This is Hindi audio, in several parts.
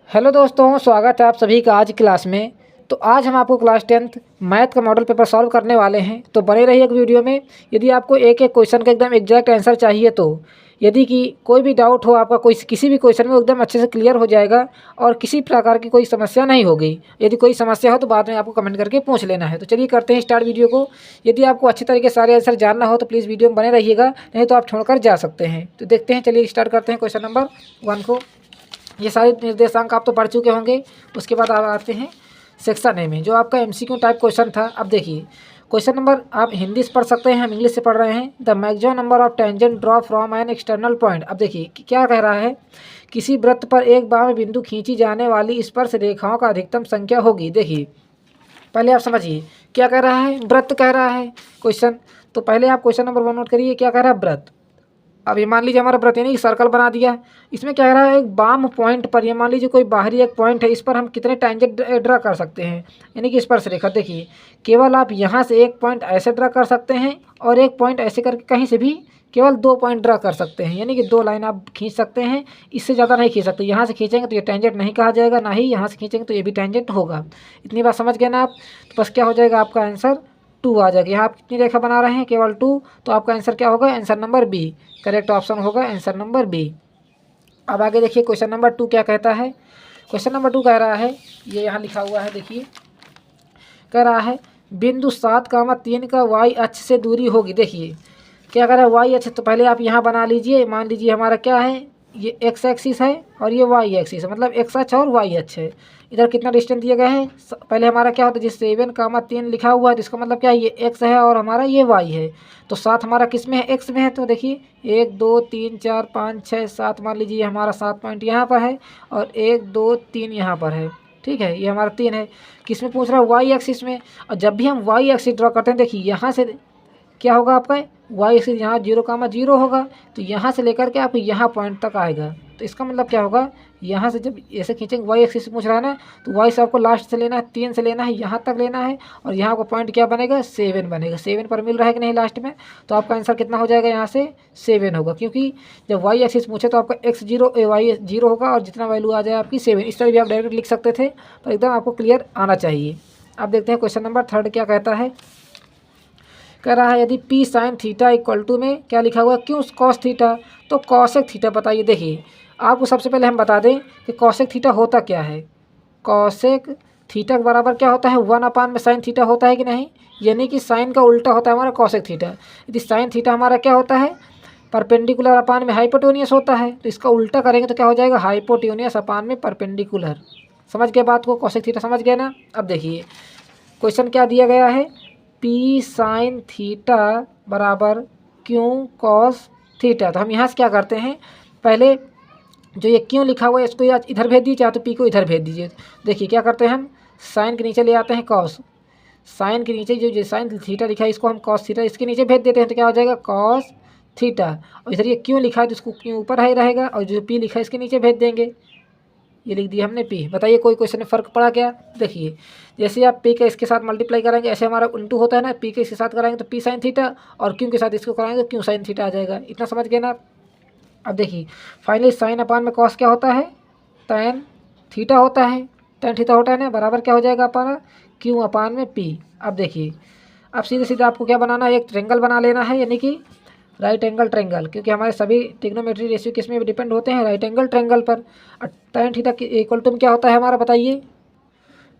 हेलो दोस्तों, स्वागत है आप सभी का आज की क्लास में। तो आज हम आपको क्लास 10th मैथ का मॉडल पेपर सॉल्व करने वाले हैं। तो बने रहिए एक वीडियो में। यदि आपको एक एक क्वेश्चन का एकदम एग्जैक्ट आंसर चाहिए, तो यदि कि कोई भी डाउट हो आपका कोई किसी भी क्वेश्चन में, एकदम अच्छे से क्लियर हो जाएगा और किसी प्रकार की कोई समस्या नहीं होगी। यदि कोई समस्या हो तो बाद में आपको कमेंट करके पूछ लेना है। तो चलिए करते हैं स्टार्ट वीडियो को। यदि आपको अच्छी तरीके से सारे आंसर जानना हो तो प्लीज़ वीडियो में बने रहिएगा, नहीं तो आप छोड़कर जा सकते हैं। तो देखते हैं, चलिए स्टार्ट करते हैं क्वेश्चन नंबर 1 को। ये सारे निर्देशांक आप तो पढ़ चुके होंगे। उसके बाद आप आते हैं सेक्शन ए में, जो आपका एमसीक्यू टाइप क्वेश्चन था। अब देखिए क्वेश्चन नंबर, आप हिंदी से पढ़ सकते हैं, हम इंग्लिश से पढ़ रहे हैं। The maximum number of tangent draw from an external point. अब देखिए क्या कह रहा है, किसी वृत्त पर एक बार में बिंदु खींची जाने वाली स्पर्श रेखाओं का अधिकतम संख्या होगी। देखिए पहले आप समझिए क्या कह रहा है, वृत्त कह रहा है क्वेश्चन। तो पहले आप क्वेश्चन नंबर 1 नोट करिए, क्या कह रहा है, वृत्त। अब ये मान लीजिए हमारा वृत्त यानी सर्कल बना दिया। इसमें क्या कह रहा है, एक बाम पॉइंट पर, ये मान लीजिए कोई बाहरी एक पॉइंट है, इस पर हम कितने टेंजेंट ड्रा कर सकते हैं, यानी कि स्पर्श रेखा। देखिए केवल आप यहाँ से एक पॉइंट ऐसे ड्रा कर सकते हैं और एक पॉइंट ऐसे करके कहीं से भी केवल 2 पॉइंट ड्रा कर सकते हैं, यानी कि 2 लाइन आप खींच सकते हैं। इससे ज़्यादा नहीं खींच सकते। यहाँ से खींचेंगे तो ये टेंजेंट नहीं कहा जाएगा, ना ही यहाँ से खींचेंगे तो ये भी टेंजेंट होगा। इतनी बात समझ गए ना आप। तो बस क्या हो जाएगा, आपका आंसर 2 आ जाएगा। यहाँ आप कितनी रेखा बना रहे हैं, केवल 2। तो आपका आंसर क्या होगा, answer number B correct option होगा, आंसर नंबर बी। अब आगे देखिए क्वेश्चन नंबर 2 क्या कहता है। क्वेश्चन नंबर 2 कह रहा है, ये यहाँ लिखा हुआ है, देखिए कह रहा है बिंदु 7,3 का वाई अक्ष से दूरी होगी। देखिए क्या कह रहा है, वाई अक्ष। तो पहले आप यहाँ बना लीजिए, मान लीजिए हमारा क्या है, ये एक्स एक्सिस है और ये वाई एक्सिस है, मतलब एक्स अक्ष और वाई अक्ष है। इधर कितना डिस्टेंस दिया गया है, पहले हमारा क्या होता है, जिस 7,3 लिखा हुआ है तो इसका मतलब क्या है, ये एक्स है और हमारा ये वाई है। तो 7 हमारा किस में है, एक्स में है। तो देखिए 1 2 3 4 5 6 7, मान लीजिए हमारा 7 पॉइंट यहाँ पर है और 1 2 3 यहाँ पर है। ठीक है, ये हमारा 3 है। किस में पूछ रहा है, वाई एक्सिस में। और जब भी हम वाई एक्सिस ड्रॉ करते हैं, देखिए यहाँ से क्या होगा आपका, वाई एक्सिस यहाँ 0,0 होगा। तो यहाँ से लेकर के आपको यहाँ पॉइंट तक आएगा। तो इसका मतलब क्या होगा, यहाँ से जब ऐसे खींचेंगे, वाई एक्सिस पूछ रहा है ना, तो वाई से आपको लास्ट से लेना है, 3 से लेना है, यहाँ तक लेना है। और यहाँ का पॉइंट क्या बनेगा, 7 बनेगा। 7 पर मिल रहा है कि नहीं लास्ट में। तो आपका आंसर कितना हो जाएगा, यहाँ से 7 होगा, क्योंकि जब वाई एक्सिस पूछे तो आपका एक्स 0 वाई 0 होगा और जितना वैल्यू आ जाए आपकी 7। इस तरह भी आप डायरेक्ट लिख सकते थे, पर एकदम आपको क्लियर आना चाहिए। अब देखते हैं क्वेश्चन नंबर 3 क्या कहता है। कह रहा है यदि P sine theta equal to में क्या लिखा हुआ है, क्यों कॉस थीटा। तो कॉसेक थीटा बताइए। देखिए आपको सबसे पहले हम बता दें कि कॉसेक थीटा होता क्या है। कॉसेक थीटा के बराबर क्या होता है, 1 में साइन थीटा होता है कि नहीं, यानी कि साइन का उल्टा होता है हमारा कॉसेक थीटा। यदि साइन थीटा हमारा क्या होता है, परपेंडिकुलर अपान में हाइपोटेन्यूस होता है, तो इसका उल्टा करेंगे तो क्या हो जाएगा, हाइपोटेन्यूस अपान में परपेंडिकुलर। समझ गए बात को, कॉसेक थीटा समझ गए ना। अब देखिए क्वेश्चन क्या दिया गया है, पी साइन थीटा बराबर क्यों कॉस थीटा। तो हम यहाँ से क्या करते हैं, पहले जो ये क्यों लिखा हुआ है इसको इधर भेज दीजिए, चाहे तो पी को इधर भेज दीजिए। देखिए क्या करते हैं, हम साइन के नीचे ले आते हैं कॉस, साइन के नीचे जो साइन थीटा लिखा है इसको हम कॉस थीटा इसके नीचे भेज देते हैं, तो क्या हो जाएगा कॉस थीटा। और इधर ये क्यों लिखा है तो इसको क्यों ऊपर ही रहेगा, और जो पी लिखा है इसके नीचे भेज देंगे। ये लिख दिया हमने पी। बताइए कोई क्वेश्चन में फ़र्क पड़ा क्या। देखिए जैसे आप पी का इसके साथ मल्टीप्लाई करेंगे, ऐसे हमारा उल्टू होता है ना, पी के इसके साथ कराएंगे तो पी साइन थीटा, और क्यों के साथ इसको कराएंगे तो क्यों साइन थीटा आ जाएगा। इतना समझ गए ना आप। अब देखिए फाइनली साइन अपान में कॉस क्या होता है, टैन थीटा होता है, टैन थीटा होता है ना, बराबर क्या हो जाएगा हमारा, क्यों अपान में पी। अब देखिए अब सीधे सीधे आपको क्या बनाना है, एक ट्रेंगल बना लेना है, यानी कि राइट एंगल ट्रेंगल, क्योंकि हमारे सभी ट्रिग्नोमेट्री रेशियो किस में डिपेंड होते हैं, राइट एंगल ट्रेंगल पर। और tan थीटा इक्वल टू में क्या होता है हमारा, बताइए,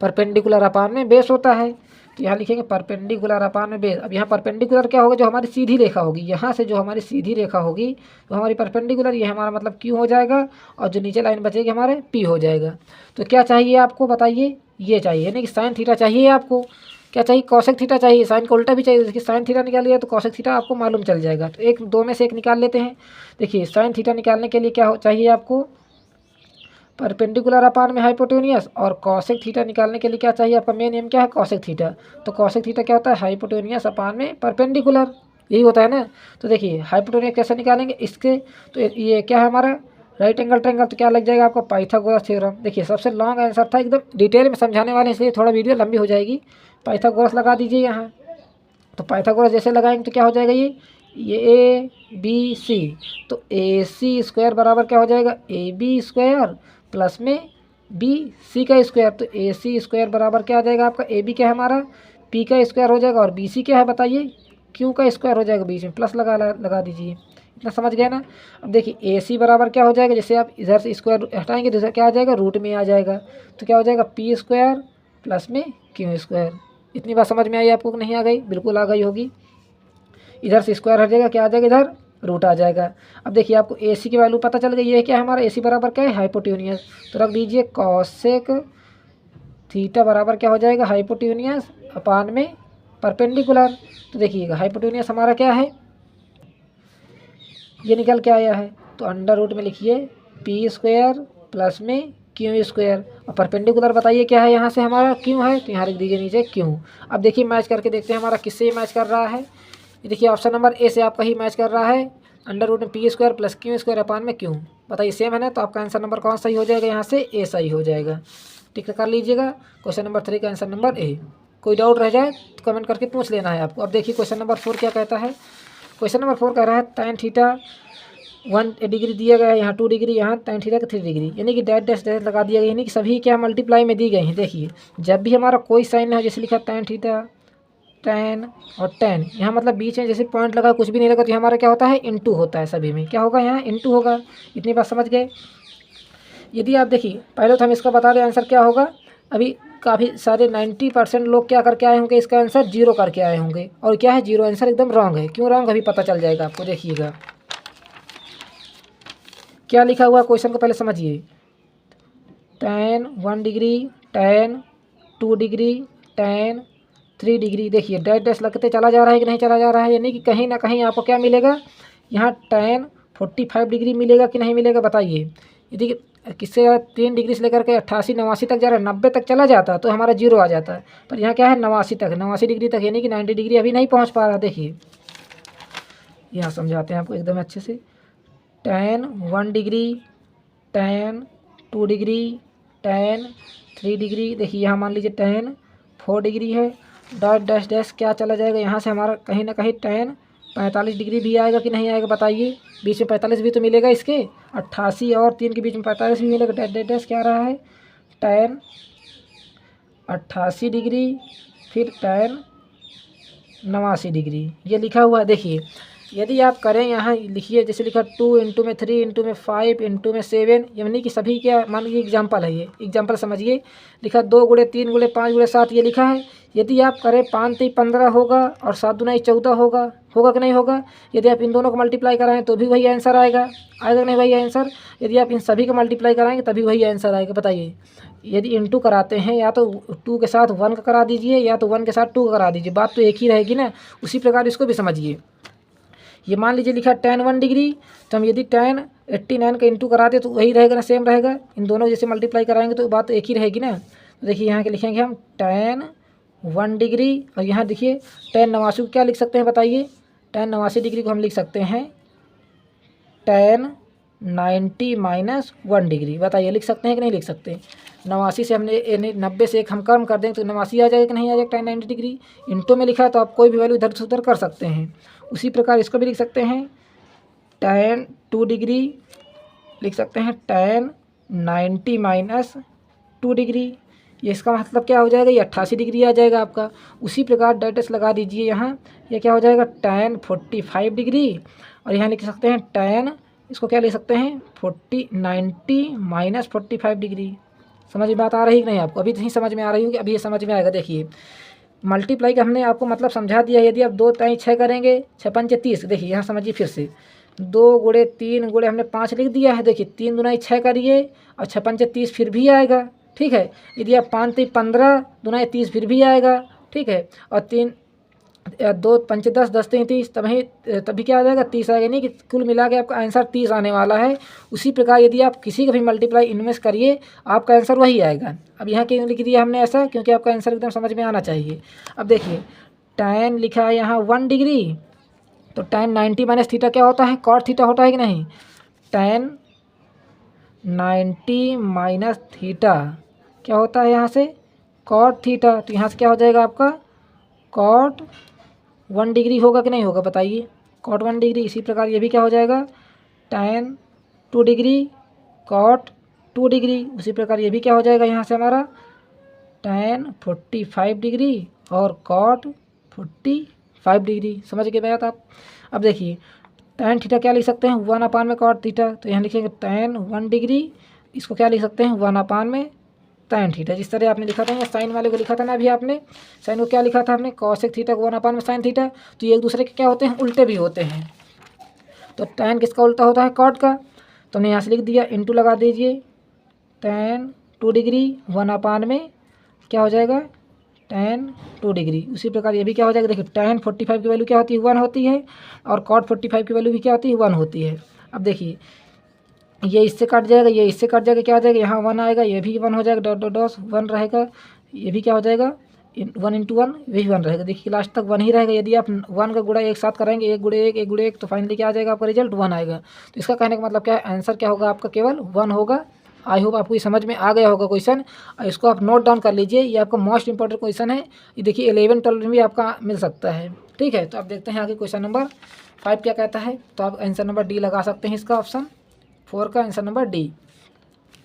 परपेंडिकुलर अपान में बेस होता है। तो यहाँ लिखेंगे परपेंडिकुलर अपान में बेस। अब यहाँ परपेंडिकुलर क्या होगा, जो हमारी सीधी रेखा होगी, यहाँ से जो हमारी सीधी रेखा होगी तो हमारी परपेंडिकुलर, ये हमारा मतलब क्यू हो जाएगा, और जो नीचे लाइन बचेगी हमारे पी हो जाएगा। तो क्या चाहिए आपको, बताइए, ये चाहिए, यानी कि साइन थीटा चाहिए आपको। क्या चाहिए, कॉसेक थीटा चाहिए, साइन का उल्टा भी चाहिए। देखिए साइन थीटा निकालिए तो कॉसेक थीटा आपको मालूम चल जाएगा। तो एक दो में से एक निकाल लेते हैं। देखिए साइन थीटा निकालने के लिए क्या चाहिए आपको, परपेंडिकुलर अपान में हाइपोटेन्यूस, और कॉसेक थीटा निकालने के लिए क्या चाहिए आपका, मेन नेम क्या है, कॉसेक थीटा। तो कॉसेक थीटा क्या होता है, हाइपोटेन्यूस अपान में परपेंडिकुलर, यही होता है ना। तो देखिए हाइपोटेन्यूस कैसे निकालेंगे इसके, तो ये क्या है हमारा राइट एंगल ट्रायंगल, तो क्या लग जाएगा आपका पाइथागोरस थ्योरम। देखिए सबसे लॉन्ग आंसर था, एकदम डिटेल में समझाने वाले, इसलिए थोड़ा वीडियो लंबी हो जाएगी। पाइथागोरस लगा दीजिए यहाँ। तो पाइथागोरस जैसे लगाएंगे तो क्या हो जाएगा, ये ए बी सी, तो ए सी स्क्वायर बराबर क्या हो जाएगा, ए बी स्क्वायर प्लस में बी सी का स्क्वायर, तो ए सी स्क्वायर बराबर क्या आ जाएगा आपका, ए बी क्या है हमारा पी का स्क्वायर हो जाएगा, और बी सी क्या है बताइए, क्यू का स्क्वायर हो जाएगा, बीच में प्लस लगा दीजिए। इतना समझ गए ना। अब देखिए ए सी बराबर क्या हो जाएगा, जैसे आप इधर से स्क्वायर हटाएंगे तो इधर क्या आ जाएगा, रूट में आ जाएगा, तो क्या हो जाएगा पी स्क्वायर प्लस में क्यू स्क्वायर। इतनी बात समझ में आई आपको कि नहीं आ गई, बिल्कुल आ गई होगी। इधर से स्क्वायर हट जाएगा, क्या आ जाएगा इधर रूट आ जाएगा। अब देखिए आपको ए सी की वैल्यू पता चल गई, ये क्या है हमारा ए सी बराबर क्या है, हाइपोटेन्यूस, तो रख दीजिए कॉसेक थीटा बराबर क्या हो जाएगा, हाइपोटेन्यूस अपान में परपेंडिकुलर। तो देखिएगा हाइपोटेन्यूस हमारा क्या है, ये निकल के आया है, तो अंडर रूट में लिखिए पी स्क्वायर प्लस में क्यू स्क्वायर, और परपेंडिकुलर बताइए क्या है, यहाँ से हमारा क्यू है, तो यहाँ लिख दीजिए नीचे क्यू। अब देखिए मैच करके देखते हैं हमारा किससे मैच कर रहा है। ये देखिए ऑप्शन नंबर ए से आपका ही मैच कर रहा है, अंडर रूट में P square plus Q square upon में क्यू। बताइए सेम है ना, तो आपका आंसर नंबर कौन सही हो जाएगा, यहाँ से ए सही हो जाएगा। टिक कर लीजिएगा, क्वेश्चन नंबर 3 का आंसर नंबर ए। कोई डाउट रह जाए तो कमेंट करके पूछ लेना है आपको। अब देखिए क्वेश्चन नंबर 4 क्या कहता है। क्वेश्चन नंबर 4 कह रहा है tan थीटा 1 डिग्री दिया गया है, यहाँ 2 डिग्री, यहाँ tan थीटा का 3 डिग्री, यानी कि डैश डैश डैश लगा दिया गया, यानी कि सभी क्या मल्टीप्लाई में दी गई हैं। देखिए जब भी हमारा कोई साइन है, जैसे लिखा tan थीटा tan और tan, यहाँ मतलब बीच में जैसे पॉइंट लगा कुछ भी नहीं लगा, तो हमारा क्या होता है इनटू होता है, सभी में क्या होगा यहाँ इनटू होगा। इतनी बात समझ गए। यदि आप देखिए पहले तो हम इसका बता दें आंसर क्या होगा। अभी काफ़ी सारे 90% लोग क्या करके आए होंगे, इसका आंसर 0 करके आए होंगे, और क्या है 0 आंसर एकदम रॉन्ग है। क्यों रॉन्ग, अभी पता चल जाएगा आपको। देखिएगा क्या लिखा हुआ क्वेश्चन को पहले समझिए। tan 1 degree, tan 2 degree, tan 3 degree, देखिए डैश डैश लगते चला जा रहा है कि नहीं चला जा रहा है, यानी कि कहीं ना कहीं आपको क्या मिलेगा, यहाँ tan 45 डिग्री मिलेगा कि नहीं मिलेगा बताइए। यदि किससे 3 डिग्री से लेकर के 88 89 तक जा रहा है, 90 तक चला जाता तो हमारा 0 आ जाता है, पर यहाँ क्या है 89 तक, 89 डिग्री तक, यानी कि 90 डिग्री अभी नहीं पहुँच पा रहा। देखिए यहाँ समझाते हैं आपको एकदम अच्छे से। tan 1 degree, tan 2 degree, tan 3 degree, देखिए यहाँ मान लीजिए tan 4 डिग्री है, डॉट डैश डैश क्या चला जाएगा, यहाँ से हमारा कहीं ना कहीं tan 45 डिग्री भी आएगा कि नहीं आएगा बताइए। बीच में 45 भी तो मिलेगा इसके, 88 और 3 के बीच में 45 भी मिलेगा। डैश डैश डैश क्या आ रहा है, tan 88 डिग्री, फिर tan 89 डिग्री, ये लिखा हुआ है। देखिए यदि आप करें यहाँ लिखिए, जैसे लिखा 2 इंटू में 3 इंटू में 5 इंटू में 7, यानी कि सभी क्या मान लीजिए एग्जाम्पल है, ये एग्जाम्पल समझिए। लिखा 2 गुणे 3 गुणे 5 गुणे 7 ये लिखा है। यदि आप करें 5 3 15 होगा और 7 दूना 14 होगा, होगा कि नहीं होगा। यदि आप इन दोनों को मल्टीप्लाई कराएं तो भी वही आंसर आएगा, आएगा नहीं वही आंसर। यदि आप इन सभी को मल्टीप्लाई कराएंगे तभी वही आंसर आएगा। बताइए यदि इंटू कराते हैं, या तो 2 के साथ 1 का करा दीजिए, या तो 1 के साथ 2 का करा दीजिए, बात तो एक ही रहेगी ना। उसी प्रकार इसको भी समझिए। ये मान लीजिए लिखा tan 1 डिग्री, तो हम यदि tan 89 का इंटू कराते तो वही रहेगा ना, सेम रहेगा। इन दोनों जैसे मल्टीप्लाई कराएंगे तो बात तो एक ही रहेगी ना। तो देखिए यहाँ के लिखेंगे हम tan 1 डिग्री, और यहाँ देखिए tan 89 को क्या लिख सकते हैं बताइए। tan 89 डिग्री को हम लिख सकते हैं tan 90 माइनस 1 डिग्री। बताइए लिख सकते हैं कि नहीं लिख सकते। 89 से हमने 90 से एक हम कम कर देंगे तो 89 आ जाएगा कि नहीं आ जाएगा। tan 90 डिग्री इंटू में लिखा है तो आप कोई भी वैल्यू इधर से उधर कर सकते हैं। उसी प्रकार इसको भी लिख सकते हैं tan 2 डिग्री, लिख सकते हैं tan 90 माइनस 2 डिग्री। ये इसका मतलब क्या हो जाएगा, ये 88 डिग्री आ जाएगा आपका। उसी प्रकार डैश लगा दीजिए यहाँ, ये क्या हो जाएगा tan 45 डिग्री, और यहाँ लिख सकते हैं tan, इसको क्या लिख सकते हैं 90 माइनस 45 डिग्री। समझ में बात आ रही कि नहीं आपको, अभी नहीं समझ में आ रही होगी, अभी ये समझ में आएगा। देखिए मल्टीप्लाई का हमने आपको मतलब समझा दिया। यदि आप 2 ताई 6 करेंगे, 6 पंचे 30, देखिए यहाँ समझिए फिर से 2 गुणे 3 गुणे हमने 5 लिख दिया है। देखिए 3 दूना 6 करिए और 6 पंचे 30 फिर भी आएगा, ठीक है। यदि आप 5 3 15 दूना 30 फिर भी आएगा, ठीक है। और 3 2 पंचे 10 10 3 30, तभी क्या आ जाएगा 30 आएगा, नहीं कि कुल मिला के आपका आंसर 30 आने वाला है। उसी प्रकार यदि आप किसी का भी मल्टीप्लाई इनमें करिए आपका आंसर वही आएगा। अब यहाँ क्यों लिख दिया हमने ऐसा, क्योंकि आपका आंसर एकदम समझ में आना चाहिए। अब देखिए tan लिखा है यहाँ 1 डिग्री, तो tan 90 माइनस थीटा क्या होता है, cot थीटा होता है कि नहीं। tan 90 माइनस थीटा क्या होता है यहाँ से cot थीटा, तो यहाँ से क्या हो जाएगा आपका cot 1 डिग्री होगा कि नहीं होगा बताइए, cot 1 डिग्री। इसी प्रकार ये भी क्या हो जाएगा tan 2 डिग्री cot 2 डिग्री। उसी प्रकार ये भी क्या हो जाएगा यहाँ से हमारा tan 45 डिग्री और cot 45 डिग्री। समझ के बात आप। अब देखिए tan थीटा क्या लिख सकते हैं 1 में cot थीटा, तो यहाँ लिखेंगे tan 1 डिग्री, इसको क्या लिख सकते हैं 1 में tan थीटा। जिस तरह आपने लिखा था या साइन वाले को लिखा था ना अभी आपने, साइन को क्या लिखा था हमने cosec थीटा को 1 में sin थीटा, तो ये एक दूसरे के क्या होते हैं उल्टे भी होते हैं। तो tan किसका उल्टा होता है cot का, तो हमने यहाँ से लिख दिया इंटू लगा दीजिए tan 2 डिग्री 1 में क्या हो जाएगा tan 2 डिग्री। उसी प्रकार ये भी क्या हो जाएगा, देखिए tan 45 की वैल्यू क्या होती है 1 होती है और cot 45 की वैल्यू भी क्या होती है 1 होती है। अब देखिए ये इससे कट जाएगा, ये इससे कट जाएगा, क्या हो जाएगा यहाँ 1 आएगा, ये भी 1 हो जाएगा, डॉट डॉट डॉट 1 रहेगा, ये भी क्या हो जाएगा 1 इंटू 1 यही 1 रहेगा। देखिए लास्ट तक 1 ही रहेगा। यदि आप 1 का गुणा एक साथ करेंगे 1 गुणे 1 1 गुणे 1 तो फाइनली क्या आ जाएगा आपका रिजल्ट 1 आएगा। तो इसका कहने का मतलब क्या है, आंसर क्या होगा आपका केवल 1 होगा। आई होप आपको ये समझ में आ गया होगा क्वेश्चन। इसको आप नोट डाउन कर लीजिए, ये आपका मोस्ट इंपॉर्टेंट क्वेश्चन है। ये देखिए 11 12 में भी आपका मिल सकता है। ठीक है, तो आप देखते हैं आगे क्वेश्चन नंबर 5 क्या कहता है। तो आप आंसर नंबर डी लगा सकते हैं, इसका ऑप्शन 4 का आंसर नंबर डी।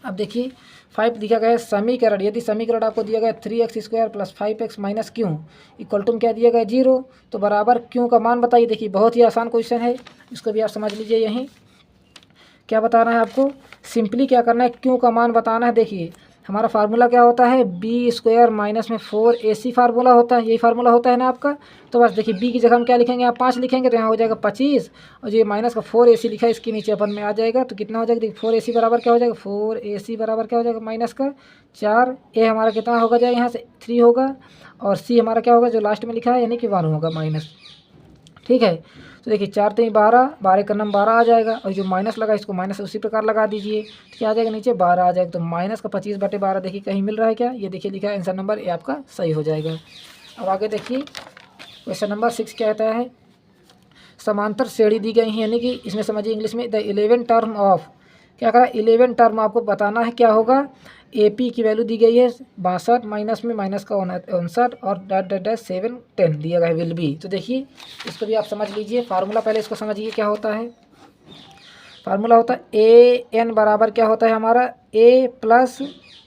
अब देखिए 5 दिया गया है समीकरण, यदि समीकरण आपको दिया गया 3x² + 5x - Q equal to क्या दिया गया 0, तो बराबर क्यू का मान बताइए। देखिए बहुत ही आसान क्वेश्चन है, इसको भी आप समझ लीजिए। यहीं क्या बताना है आपको, सिंपली क्या करना है क्यू का मान बताना है। देखिए हमारा फार्मूला क्या होता है b² - 4ac फार्मूला होता है, यही फार्मूला होता है ना आपका। तो बस देखिए b की जगह हम क्या लिखेंगे, आप 5 लिखेंगे तो यहाँ हो जाएगा 25, और जो ये माइनस का 4ac लिखा है इसके नीचे अपन में आ जाएगा, तो कितना हो जाएगा देखिए 4ac बराबर क्या हो जाएगा 4ac बराबर क्या हो जाएगा माइनस का 4, a हमारा कितना होगा जाएगा यहाँ से 3 होगा, और c हमारा क्या होगा जो लास्ट में लिखा है यानी कि 1 होगा माइनस। ठीक है, तो देखिए 4 3 12, 12 का नंबर 12 आ जाएगा, और जो माइनस लगा इसको माइनस उसी प्रकार लगा दीजिए, तो क्या आ जाएगा नीचे 12 आ जाएगा। तो माइनस का 25/12 देखिए कहीं मिल रहा है क्या, ये देखिए लिखा है आंसर नंबर ए आपका सही हो जाएगा। अब आगे देखिए क्वेश्चन नंबर 6 क्या कहता है, समांतर श्रेणी दी गई है, यानी कि इसमें समझिए इंग्लिश में द 11 टर्म ऑफ, क्या करा 11 टर्म आपको बताना है क्या होगा। AP की वैल्यू दी गई है 62, माइनस में माइनस का 59 और डैट डैट डैट 7 10 दिया गया है विल बी। तो देखिए इसको भी आप समझ लीजिए, फार्मूला पहले इसको समझिए क्या होता है। फार्मूला होता है AN बराबर क्या होता है हमारा A +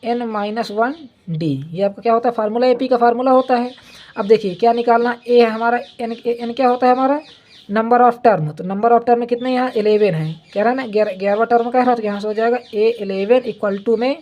N - 1 D, ये आपका क्या होता है फार्मूला AP का फार्मूला होता है। अब देखिए क्या निकालना, A है हमारा, N क्या होता है हमारा नंबर ऑफ टर्म, तो नंबर ऑफ टर्म कितने यहाँ 11 है, कह रहा है ना 11वां टर्म कह रहा है, तो यहाँ से हो जाएगा A11 इक्वल टू में,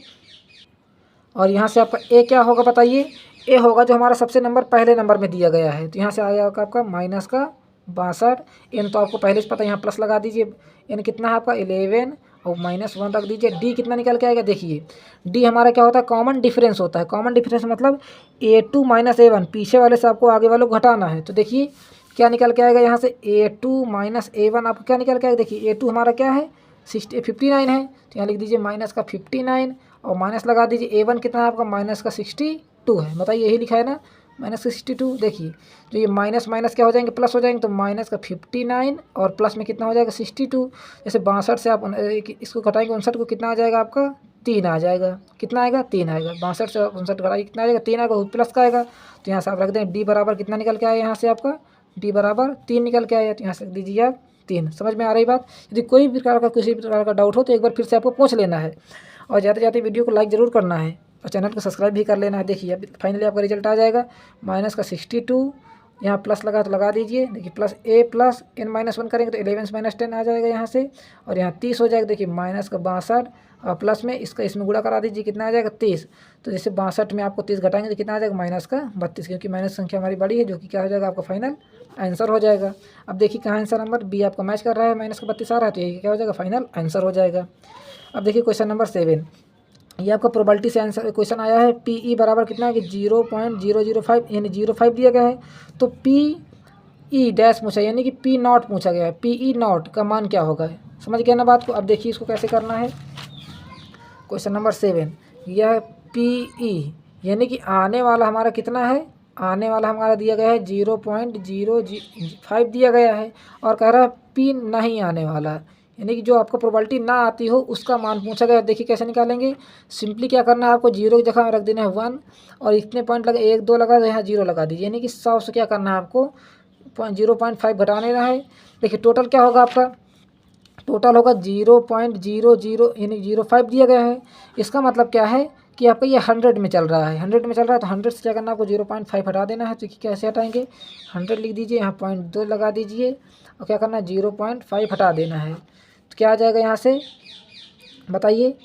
और यहाँ से आपका A क्या होगा बताइए, A होगा जो हमारा सबसे नंबर पहले नंबर में दिया गया है, तो यहाँ से आ जाएगा आपका माइनस का 62, N तो आपको पहले से पता है, यहाँ प्लस लगा दीजिए, N कितना है आपका 11 और -1 रख दीजिए। D कितना निकल के आएगा, देखिए D हमारा क्या होता है कॉमन डिफरेंस होता है। कॉमन डिफरेंस मतलब A2 - A1, पीछे वाले से आपको आगे वालों को घटाना है, तो देखिए क्या निकल के आएगा यहाँ से A2 - A1 आपको क्या निकल के आएगा, देखिए A2 हमारा क्या है 59 है, तो यहाँ लिख दीजिए माइनस का 59 और माइनस लगा दीजिए A1 कितना है आपका माइनस का 62 है, बताइए यही लिखा है ना माइनस का 62। देखिए जो ये माइनस माइनस क्या हो जाएंगे प्लस हो जाएंगे, तो माइनस का 59 और प्लस में कितना हो जाएगा 62। जैसे 62 से आप इसको घटाएंगे 59 को, कितना आ जाएगा आपका 3 आ जाएगा, कितना आएगा 3 आएगा, 62 से 59 घटाइए कितना आ जाएगा 3 आएगा, प्लस का आएगा। तो यहाँ से आप रख दें D बराबर कितना निकल के आया यहाँ से आपका D बराबर 3 निकल के आया, तो यहाँ से रख दीजिए आप 3। समझ में आ रही बात। यदि कोई भी प्रकार का किसी भी प्रकार का डाउट हो तो एक बार फिर से आपको पूछ लेना है, और जाते जाते वीडियो को लाइक ज़रूर करना है और चैनल को सब्सक्राइब भी कर लेना है। देखिए अब फाइनली आपका रिजल्ट आ जाएगा माइनस का 62, यहाँ प्लस लगा तो लगा दीजिए, देखिए प्लस A + N - 1 करेंगे तो 11 - 10 आ जाएगा यहाँ से, और यहाँ 30 हो जाएगा। देखिए माइनस का 62 और प्लस में इसका इसमें गुणा करा दीजिए, कितना आ जाएगा 30। तो जैसे 62 में आपको 30 घटाएंगे तो कितना आ जाएगा माइनस का 32, क्योंकि माइनस संख्या हमारी बड़ी है, जो कि क्या हो जाएगा आपका फाइनल आंसर हो जाएगा। अब देखिए कहाँ आंसर नंबर B आपका मैच कर रहा है, माइनस का 32 आ रहा है, तो यही क्या हो जाएगा फाइनल आंसर हो जाएगा। अब देखिए क्वेश्चन नंबर 7, ये आपका प्रोबेबिलिटी से आंसर क्वेश्चन आया है। PE बराबर कितना है कि 0.005 यानी 0.5 दिया गया है, तो PE डैश पूछा यानी कि P0 पूछा गया है, PE0 का मान क्या होगा, समझ गया ना बात को। अब देखिए इसको कैसे करना है। क्वेश्चन नंबर 7, यह PE यानी कि आने वाला हमारा कितना है, आने वाला हमारा दिया गया है 0.005 दिया गया है, और कह रहा है P नहीं आने वाला, यानी कि जो आपको प्रोबेबिलिटी ना आती हो उसका मान पूछा गया। देखिए कैसे निकालेंगे, सिंपली क्या करना है आपको 0 की जगह में रख देना है 1, और इतने पॉइंट लगे 1 2 लगा तो यहाँ 0 लगा दीजिए, यानी कि 100 से क्या करना है आपको 0.5 घटाने रहा है। देखिए टोटल क्या होगा आपका टोटल होगा 0.00 यानी 05 दिया गया है। इसका मतलब क्या है कि आपका ये 100 में चल रहा है, 100 में चल रहा है तो 100 से क्या करना है आपको 0.5 हटा देना है। तो कैसे हटाएंगे, 100 लिख दीजिए, यहाँ 0.2 लगा दीजिए और क्या करना है 0.5 हटा देना है। तो क्या आ जाएगा यहाँ से बताइए,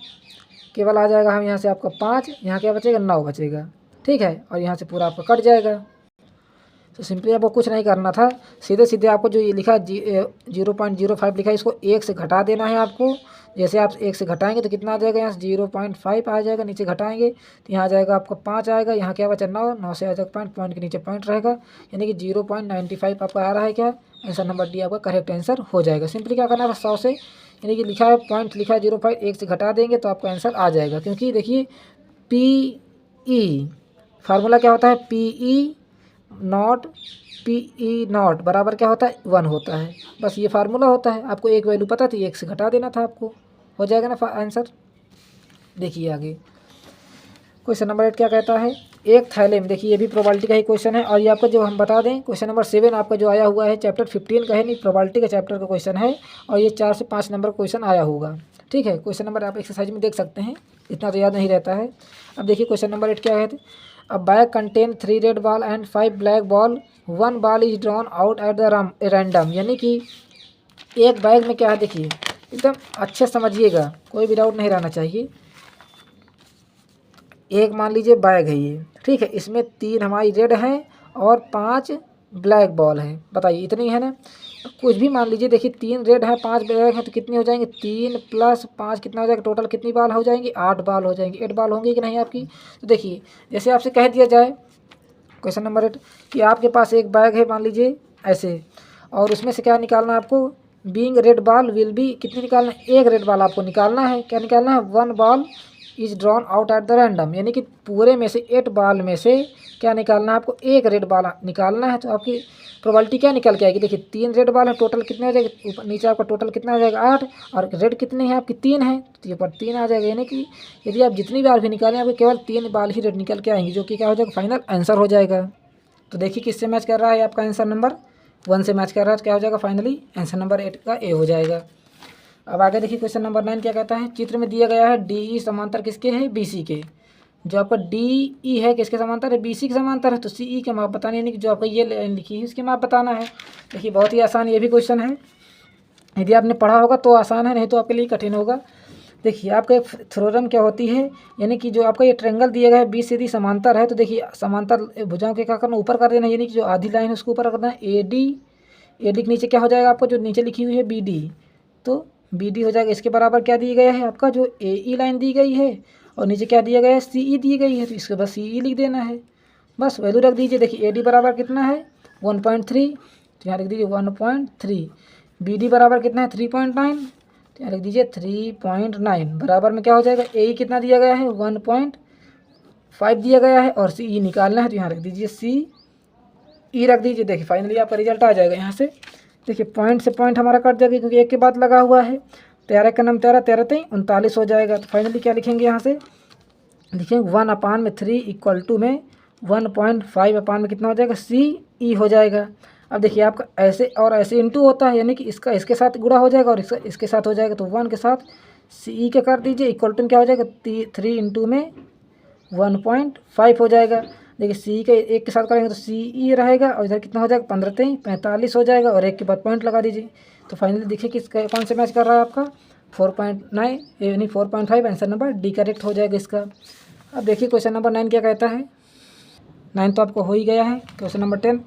केवल आ जाएगा हम यहाँ से आपका 5, यहाँ क्या बचेगा 9 बचेगा, ठीक है। और यहाँ से पूरा आपका कट जाएगा। तो सिंपली आपको कुछ नहीं करना था, सीधे सीधे आपको जो ये लिखा 0.05 लिखा है इसको 1 से घटा देना है आपको। जैसे आप 1 से घटाएंगे तो कितना आ जाएगा, यहाँ से 0.5 आ जाएगा, नीचे घटाएंगे तो यहाँ आ जाएगा आपका 5 आएगा, यहाँ क्या बचा 9, 9 से आ जाएगा पॉइंट, पॉइंट के नीचे पॉइंट रहेगा, यानी कि 0.95 आपका आ रहा है। क्या आंसर नंबर डी आपका करेक्ट आंसर हो जाएगा। सिंपली क्या करना है 100 से, यानी कि लिखा है पॉइंट लिखा है 0.5, 1 से घटा देंगे तो आपका आंसर आ जाएगा। क्योंकि देखिए PE फार्मूला क्या होता है, PE नॉट बराबर क्या होता है 1 होता है, बस ये फार्मूला होता है। आपको एक वैल्यू पता थी, 1 से घटा देना था आपको, हो जाएगा ना आंसर। देखिए आगे क्वेश्चन नंबर 8 क्या कहता है, एक थैले में, देखिए ये भी प्रोबेबिलिटी का ही क्वेश्चन है। और ये आपका जो हम बता दें क्वेश्चन नंबर 7 आपका जो आया हुआ है चैप्टर 15 का है, नहीं प्रोबेबिलिटी का चैप्टर का क्वेश्चन है। और ये 4 से 5 नंबर क्वेश्चन आया होगा, ठीक है। क्वेश्चन नंबर आप एक्सरसाइज में देख सकते हैं, इतना तो याद नहीं रहता है। अब देखिए क्वेश्चन नंबर 8 क्या है, अ bag contain 3 red ball and 5 black ball, 1 ball is drawn out at the random. यानी कि एक बैग में क्या है, देखिए एकदम अच्छे समझिएगा, कोई भी डाउट नहीं रहना चाहिए। एक मान लीजिए बैग है ये, ठीक है, इसमें 3 हमारी रेड हैं और 5 ब्लैक बॉल हैं, बताइए इतनी है ना। कुछ भी मान लीजिए, देखिए 3 रेड है 5 ब्लैक है तो कितनी हो जाएंगे, 3 + 5 कितना हो जाएगा, टोटल कितनी बॉल हो जाएंगी, 8 बॉल हो जाएंगी। 8 बॉल होंगी कि नहीं आपकी। तो देखिए जैसे आपसे कह दिया जाए क्वेश्चन नंबर 8 कि आपके पास एक बैग है मान लीजिए ऐसे, और उसमें से क्या निकालना है आपको, being red ball will be, कितनी निकालना है, एक रेड बॉल आपको निकालना है। क्या निकालना है, 1 ball is drawn out at the random, यानी कि पूरे में से 8 बॉल में से क्या निकालना है आपको, एक रेड बॉल निकालना है। तो आपकी प्रोबेबिलिटी क्या निकल के आएगी, देखिए 3 रेड बॉल है, टोटल कितने हो जाएगा, ऊपर नीचे आपका टोटल कितना हो जाएगा 8, और रेड कितनी है आपकी 3 है तो ये पर 3 आ जाएगा। यानी कि यदि आप जितनी बार भी निकालें आपको केवल 3 बॉल ही रेड निकल के आएंगी, जो कि क्या हो जाएगा फाइनल आंसर हो जाएगा। तो देखिए किससे मैच कर रहा है आपका आंसर नंबर 1 से मैच कर रहा है, तो क्या हो जाएगा फाइनली आंसर नंबर 8 का ए हो जाएगा। अब आगे देखिए क्वेश्चन नंबर 9 क्या कहता है, चित्र में दिया गया है DE समांतर किसके है, BC के। जो आपका DE है किसके समांतर है, BC के समांतर है। तो CE के माप बताने, यानी कि जो आपका ये लाइन लिखी है उसके माप बताना है। देखिए बहुत ही आसान ये भी क्वेश्चन है, यदि आपने पढ़ा होगा तो आसान है, नहीं तो आपके लिए कठिन होगा। देखिए आपका एक थ्योरम क्या होती है, यानी कि जो आपका ये ट्रायंगल दिया गया है 20 यदि समांतर है तो देखिए समांतर भुजाओं के क्या करना, ऊपर कर देना, यानी कि जो आधी लाइन है उसको ऊपर करना है। AD के नीचे क्या हो जाएगा आपको, जो नीचे लिखी हुई है BD, तो BD हो जाएगा। इसके बराबर क्या दिया गया है आपका, जो AE लाइन दी गई है और नीचे क्या दिया गया है, CE दी गई है, तो इसके बस CE लिख देना है, बस वैल्यू रख दीजिए। देखिए AD बराबर कितना है 1.3, तो यहाँ लिख दीजिए 1.3। BD बराबर कितना है 3.9, तो यहाँ लिख दीजिए 3.9। बराबर में क्या हो जाएगा, AE कितना दिया गया है 1.5 दिया गया है और CE निकालना है, तो यहाँ रख दीजिए CE रख दीजिए। देखिए फाइनली आपका रिजल्ट आ जाएगा। यहाँ से देखिए पॉइंट से पॉइंट हमारा कट जाएगा क्योंकि एक के बाद लगा हुआ है। 13 का नाम 13, 13 3 39 हो जाएगा। तो फाइनली क्या लिखेंगे यहाँ से, लिखेंगे 1/3 इक्वल टू में 1.5 में कितना हो जाएगा, CE हो जाएगा। अब देखिए आपका ऐसे और ऐसे इंटू होता है, यानी कि इसका इसके साथ गुणा हो जाएगा और इसके साथ हो जाएगा, तो 1 के साथ CE के कर दीजिए इक्वल टू में क्या हो जाएगा 3 इंटू में 1.5 हो जाएगा। देखिए CE के एक के साथ करेंगे तो CE रहेगा और इधर कितना हो जाएगा 15 3 45 हो जाएगा और एक के बाद पॉइंट लगा दीजिए। तो फाइनली देखिए किस कौन से मैच कर रहा है आपका 4.9 यानी 4.5, आंसर नंबर डी करेक्ट हो जाएगा इसका। अब देखिए क्वेश्चन नंबर 9 क्या कहता है, 9 तो आपको हो ही गया है। क्वेश्चन नंबर 10,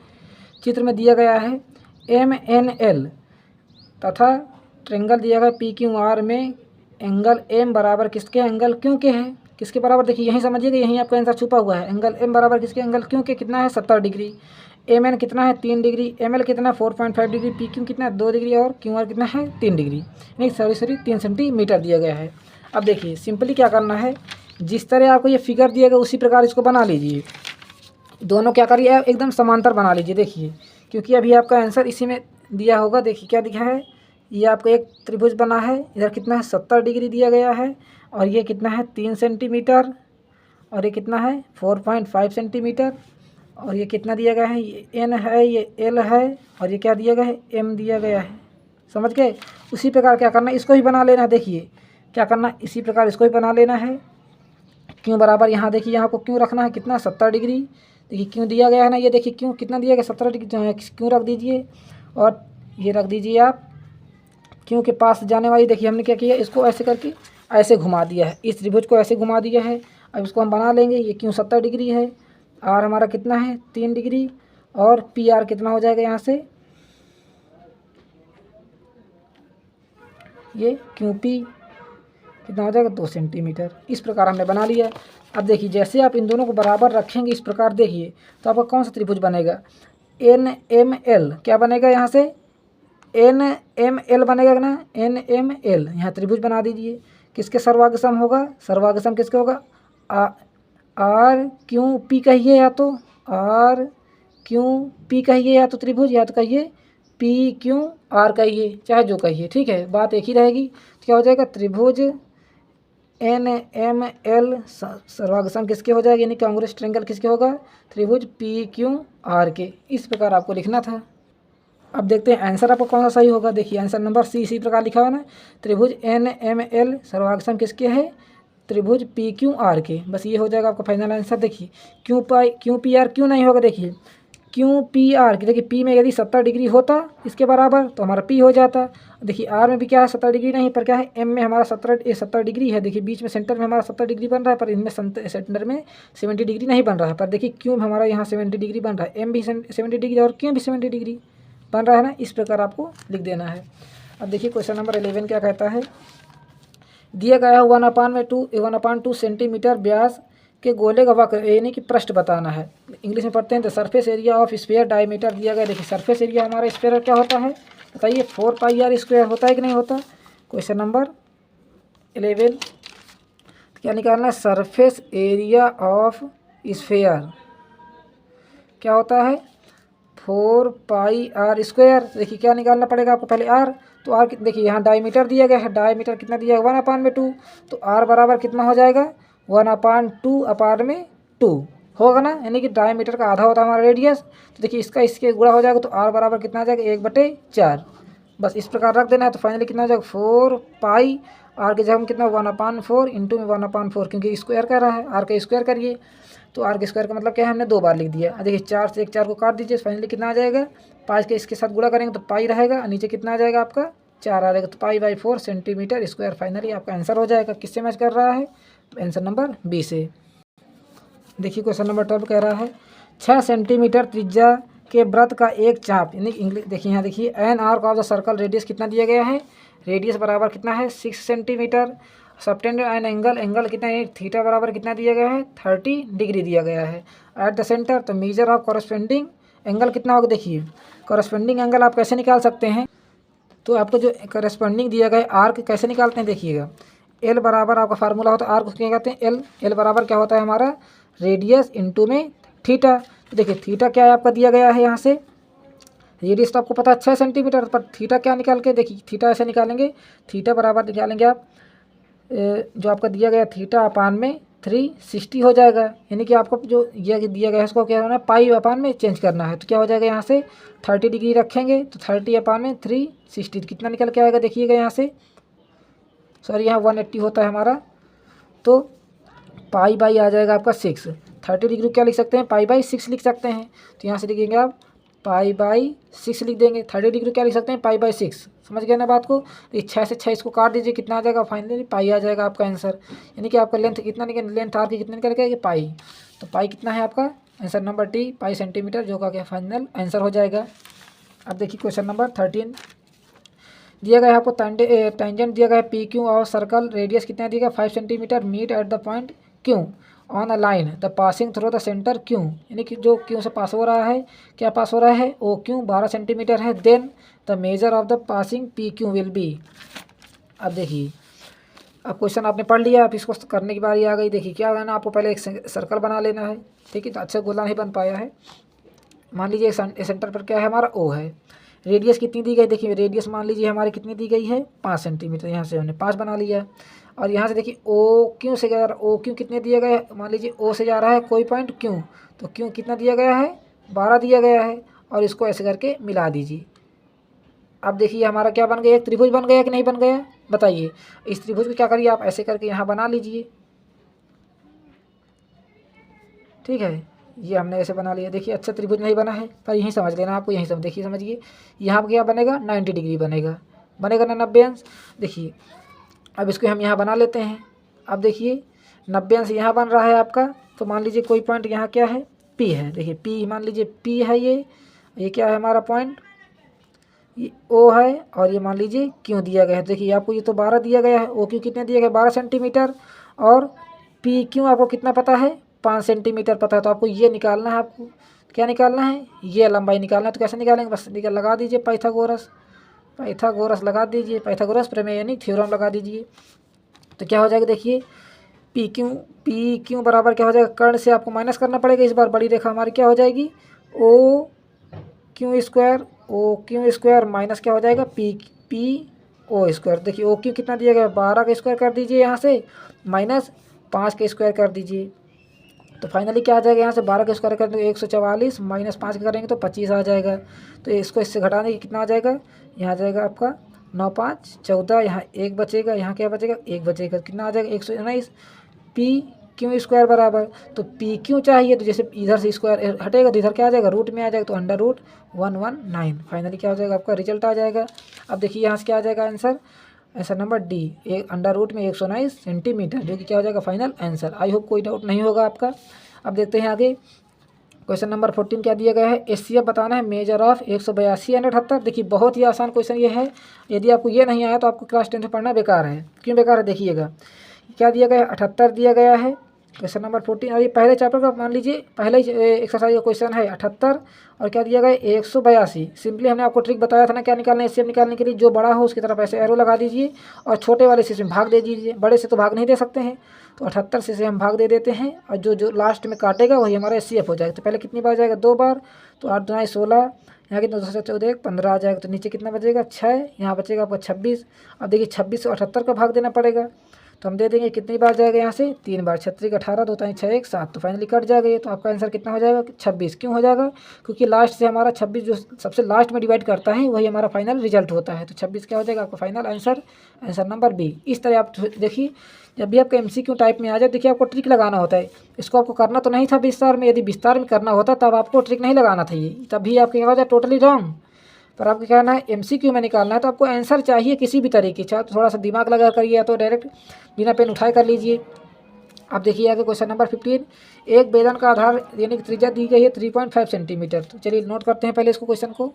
चित्र में दिया गया है MNL तथा ट्रेंगल दिया गया PQR में एंगल M बराबर किसके, एंगल क्यों के है, किसके बराबर। देखिए यहीं समझिएगा, यहीं आपका आंसर छुपा हुआ है। एंगल M बराबर किसके, एंगल क्यों के कितना है 70 डिग्री, MN कितना है 3 डिग्री, ML कितना 4.5 डिग्री, PQ कितना है 2 डिग्री और QR कितना है 3 डिग्री, नहीं सॉरी 3 सेंटीमीटर दिया गया है। अब देखिए सिंपली क्या करना है, जिस तरह आपको ये फिगर दिया गया उसी प्रकार इसको बना लीजिए। दोनों क्या करिए एकदम समांतर बना लीजिए। देखिए क्योंकि अभी आपका आंसर इसी में दिया होगा। देखिए क्या दिखा है, ये आपको एक त्रिभुज बना है, इधर कितना है 70 डिग्री दिया गया है और ये कितना है 3 सेंटीमीटर और ये कितना है 4.5 सेंटीमीटर और ये कितना दिया गया है, ये N है, ये L है और ये क्या दिया गया है M दिया गया है। समझ गए। उसी प्रकार क्या करना है, इसको ही बना लेना है। देखिए क्या करना, इसी प्रकार इसको ही बना लेना है। क्यों बराबर यहाँ देखिए, यहाँ को क्यों रखना है कितना 70 डिग्री। देखिए क्यों दिया गया है ना, ये देखिए क्यों कितना दिया गया 70 डिग्री, क्यों रख दीजिए और ये रख दीजिए आप क्यों के पास जाने वाली। देखिए हमने क्या किया, इसको ऐसे करके ऐसे घुमा दिया है, इस त्रिभुज को ऐसे घुमा दिया है। अब इसको हम बना लेंगे। ये क्यों 70 डिग्री है, आर हमारा कितना है 3 डिग्री और पी आर कितना हो जाएगा यहाँ से, ये क्यों पी कितना हो जाएगा 2 सेंटीमीटर। इस प्रकार हमने बना लिया। अब देखिए जैसे आप इन दोनों को बराबर रखेंगे इस प्रकार, देखिए तो आपका कौन सा त्रिभुज बनेगा, एन एम एल क्या बनेगा, यहाँ से एन एम एल बनेगा ना, एन एम एल। यहाँ त्रिभुज बना दीजिए। किसके सर्वांग होगा, सर्वांग किसके होगा, आर क्यों पी कहिए, या तो आर क्यों पी कहिए, या तो त्रिभुज, या तो कहिए पी क्यों आर कहिए, चाहे जो कहिए, ठीक है, बात एक ही रहेगी। तो क्या हो जाएगा, त्रिभुज एन एम एल सर्वांग किसके हो जाएगा, यानी कांग्रेस ट्रायंगल किसके होगा, त्रिभुज पी क्यू आर के। इस प्रकार आपको लिखना था। अब देखते हैं आंसर आपको कौन सा सही होगा। देखिए आंसर नंबर सी इसी प्रकार लिखा हुआ ना, त्रिभुज एन एम एल सर्वांग किसके है, त्रिभुज पी क्यू आर के। बस ये हो जाएगा आपका फाइनल आंसर। देखिए क्यों पी आर क्यों नहीं होगा, देखिए क्यों पी आर की, देखिए पी में यदि 70 डिग्री होता इसके बराबर तो हमारा पी हो जाता। देखिए आर में भी क्या है 70 डिग्री नहीं, पर क्या है एम में हमारा 70 डिग्री है। देखिए बीच में सेंटर में हमारा 70 डिग्री बन रहा है, पर इनमें सेंटर में 70 डिग्री नहीं बन रहा है। पर देखिए क्यों में हमारा यहाँ 70 डिग्री बन रहा है, एम भी 70 डिग्री और क्यों भी 70 डिग्री बन रहा है ना। इस प्रकार आपको लिख देना है। अब देखिए क्वेश्चन नंबर 11 क्या कहता है, दिया गया 1/2 सेंटीमीटर व्यास के गोले का वक्र यानी कि पृष्ठ बताना है। इंग्लिश में पढ़ते हैं तो surface area of sphere diameter दिया गया। देखिए सरफेस एरिया हमारा स्फीयर क्या होता है बताइए, 4πr² होता है कि नहीं होता। क्वेश्चन नंबर 11 क्या निकालना है, सरफेस एरिया ऑफ स्फीयर क्या होता है 4πr²। देखिए क्या निकालना पड़ेगा आपको, पहले आर, तो आर देखिए यहाँ डायमीटर दिया गया है, डायमीटर कितना दिया है 1/2, तो आर बराबर कितना हो जाएगा 1/2 होगा ना, यानी कि डायमीटर का आधा होता है हमारा रेडियस। तो देखिए इसका इसके गुणा हो जाएगा, तो आर बराबर कितना आ जाएगा 1/4। बस इस प्रकार रख देना है। तो फाइनली कितना हो जाएगा 4π, आर के जगह हम कितना 1/4 इंटू में 1/4, क्योंकि स्क्वायर कर रहा है, आर का स्क्वायर करिए। तो आर के स्क्वायर का मतलब क्या है, हमने 2 बार लिख दिया। देखिए 4 से 1 4 को काट दीजिए, फाइनली कितना आ जाएगा 5 के इसके साथ गुणा करेंगे तो पाई रहेगा, नीचे कितना आ जाएगा आपका 4 आ जाएगा। तो π/4 सेंटीमीटर स्क्वायर फाइनली आपका आंसर हो जाएगा। किससे मैच कर रहा है, आंसर नंबर बी से। देखिए क्वेश्चन नंबर 12 कह रहा है 6 सेंटीमीटर त्रिज्या के वृत्त का एक चाप, यानी इंग्लिश देखिए यहाँ देखिए an arc of the circle radius कितना दिया गया है, रेडियस बराबर कितना है 6 सेंटीमीटर। सबटेंड एन एंगल कितना है, थीटा बराबर कितना दिया गया है 30 डिग्री दिया गया है। एट द सेंटर तो मेजर ऑफ कॉरस्पेंडिंग एंगल कितना होगा। देखिए कॉरस्पेंडिंग एंगल आप कैसे निकाल सकते हैं, तो आपको जो कॉरस्पेंडिंग दिया गया है आर्क कैसे निकालते हैं, देखिएगा एल बराबर आपका फार्मूला होता है, आर्क क्या कहते हैं एल बराबर क्या होता है हमारा रेडियस इंटू में थीटा। तो देखिए थीटा क्या है आपका दिया गया है, यहाँ से रेडियस तो आपको पता है 6 सेंटीमीटर, पर थीटा क्या निकाल के देखिए थीटा ऐसे निकालेंगे, थीटा बराबर निकालेंगे आप जो आपका दिया गया थीटा अपान में 360 हो जाएगा, यानी कि आपको जो ये दिया गया है इसको क्या होना है पाई अपान में चेंज करना है। तो क्या हो जाएगा यहाँ से 30 डिग्री रखेंगे तो 30 अपान में 360 कितना निकल के आएगा, देखिएगा यहाँ से सॉरी यहाँ 180 होता है हमारा, तो पाई आ जाएगा आपका 6। 30 डिग्री क्या लिख सकते हैं π/6 लिख सकते हैं। तो यहाँ से लिखेंगे आप π/6 लिख देंगे। 30 डिग्री क्या लिख सकते हैं π/6, समझ गए ना बात को। तो 6 से 6 इसको काट दीजिए, कितना आ जाएगा फाइनली पाई आ जाएगा आपका आंसर, यानी कि आपका लेंथ कितना निकल, लेंथ आर की कितने निकल के पाई, तो पाई कितना है आपका answer number T pi centimetre, जो का क्या फाइनल आंसर हो जाएगा। अब देखिए क्वेश्चन नंबर 13 दिया गया है आपको टेंजेंट दिया गया है पी क्यू और सर्कल रेडियस कितना दिया गया 5 centimetre meet at the point Q on a line the passing through the centre Q, यानी कि जो क्यू से पास हो रहा है, क्या पास हो रहा है ओ क्यू 12 सेंटीमीटर है। Then the measure of the passing P Q will be. अब देखिए अब क्वेश्चन आपने पढ़ लिया, अब इसको करने की बारी आ गई। देखिए क्या करना, आपको पहले एक सर्कल बना लेना है, ठीक है, तो अच्छा गोला नहीं बन पाया है। मान लीजिए सेंटर पर क्या है हमारा ओ है, रेडियस कितनी दी गई, देखिए रेडियस मान लीजिए हमारी कितनी दी गई है 5 सेंटीमीटर, यहाँ से हमने 5 बना लिया। और यहाँ से देखिए ओ क्यों से जा रहा है, ओ क्यों कितने दिया गया है, मान लीजिए ओ से जा रहा है कोई पॉइंट क्यों, तो क्यों कितना दिया गया है 12 दिया गया है, और इसको ऐसे करके मिला दीजिए, अब देखिए हमारा क्या बन गया, एक त्रिभुज बन गया कि नहीं बन गया, बताइए। इस त्रिभुज को क्या करिए आप ऐसे करके यहाँ बना लीजिए, ठीक है। ये हमने ऐसे बना लिया, देखिए अच्छा त्रिभुज नहीं बना है, पर यहीं समझ लेना आपको, यहीं समझ, देखिए समझिए यहाँ क्या बनेगा 90 डिग्री बनेगा, बनेगा ना 90 अंश। देखिए अब इसको हम यहाँ बना लेते हैं। अब देखिए 90 अंश यहाँ बन रहा है आपका, तो मान लीजिए कोई पॉइंट यहाँ क्या है, पी है। देखिए पी मान लीजिए पी है, ये क्या है हमारा पॉइंट, ये ओ है, और ये मान लीजिए क्यों दिया गया है। देखिए आपको ये तो 12 दिया गया है, ओ क्यों कितने दिया गया 12 सेंटीमीटर, और पी क्यों आपको कितना पता है 5 सेंटीमीटर पता है। तो आपको ये निकालना है, आपको क्या निकालना है, ये लंबाई निकालना है। तो कैसे निकालेंगे, बस लगा दीजिए पाइथागोरस लगा दीजिए, पाइथागोरस प्रमेय यानी थ्योरम लगा दीजिए। तो क्या हो जाएगा, देखिए पी क्यों बराबर क्या हो जाएगा, कर्ण से आपको माइनस करना पड़ेगा इस बार, बड़ी रेखा हमारी क्या हो जाएगी ओ क्यू स्क्वायर माइनस क्या हो जाएगा पी ओ स्क्वायर। देखिए ओ क्यू कितना दिया गया 12 का स्क्वायर कर दीजिए यहाँ से, माइनस 5 का स्क्वायर कर दीजिए। तो फाइनली क्या आ जाएगा, यहाँ से 12 का स्क्वायर करेंगे तो 144, माइनस 5 का करेंगे तो 25 आ जाएगा। तो इसको इससे घटाने की कितना आ जाएगा, यहाँ आ जाएगा आपका 9 5 14, यहाँ 1 बचेगा, यहाँ क्या बचेगा 1 बचेगा, कितना आ जाएगा 119 पी क्यू स्क्वायर बराबर। तो पी क्यू चाहिए, तो जैसे इधर से स्क्वायर हटेगा तो इधर क्या आ जाएगा रूट में आ जाएगा, तो √119। फाइनली क्या हो जाएगा आपका रिजल्ट आ जाएगा। अब देखिए यहाँ से क्या आ जाएगा आंसर नंबर डी, √में 119 सेंटीमीटर, जो कि क्या हो जाएगा फाइनल आंसर। आई होप कोई डाउट नहीं होगा आपका। अब देखते हैं आगे, क्वेश्चन नंबर 14 क्या दिया गया है, एचसीएफ बताना है मेजर ऑफ 182 एंड 78। देखिए बहुत ही आसान क्वेश्चन ये है, यदि आपको ये नहीं आया तो आपको क्लास 10 में पढ़ना बेकार है। क्यों बेकार है, देखिएगा क्या दिया गया है 78 दिया गया है क्वेश्चन नंबर 14, और ये पहले चैप्टर का मान लीजिए पहले ही एक्सरसाइज का क्वेश्चन है 78, और क्या दिया गया है 182। सिंपली हमने आपको ट्रिक बताया था ना क्या निकालना है, एचसीएफ निकालने के लिए जो बड़ा हो उसकी तरफ ऐसे एरो लगा दीजिए और छोटे वाले से इसमें भाग दे दीजिए, बड़े से तो भाग नहीं दे सकते हैं, तो 78 से हम भाग दे देते हैं, और जो लास्ट में काटेगा वही हमारा एचसीएफ हो जाएगा। तो पहले कितनी बार जाएगा 2 बार, तो 8 2 16, यहाँ कितना 2 14 15 आ जाएगा, तो नीचे कितना बचेगा 6, यहाँ बचेगा आपका 26। अब देखिए 26 से 78 का भाग देना पड़ेगा, तो हम दे देंगे कितनी बार जाएगा यहाँ से 3 बार, 36 18 2 3 6 1 7, तो फाइनली कट जाएगा ये। तो आपका आंसर कितना हो जाएगा 26। क्यों हो जाएगा, क्योंकि लास्ट से हमारा 26 जो सबसे लास्ट में डिवाइड करता है वही हमारा फाइनल रिजल्ट होता है। तो 26 क्या हो जाएगा आपका फाइनल आंसर नंबर बी। इस तरह आप देखिए जब भी आपका एमसीक्यू टाइप में आ जाए, देखिए आपको ट्रिक लगाना होता है। इसको आपको करना तो नहीं था विस्तार में, यदि विस्तार में करना होता तब आपको ट्रिक नहीं लगाना था, ये तभी आपके क्या हो जाए टोटली रॉन्ग। पर आपको क्या करना है एमसीक्यू में निकालना है, तो आपको आंसर चाहिए किसी भी तरीके से, तो थोड़ा सा दिमाग लगा करिए, या तो डायरेक्ट बिना पेन उठाए कर लीजिए। अब देखिए आगे क्वेश्चन नंबर 15, एक बेलन का आधार यानी कि त्रिज्या दी गई है 3.5 सेंटीमीटर। तो चलिए नोट करते हैं पहले इसको क्वेश्चन को।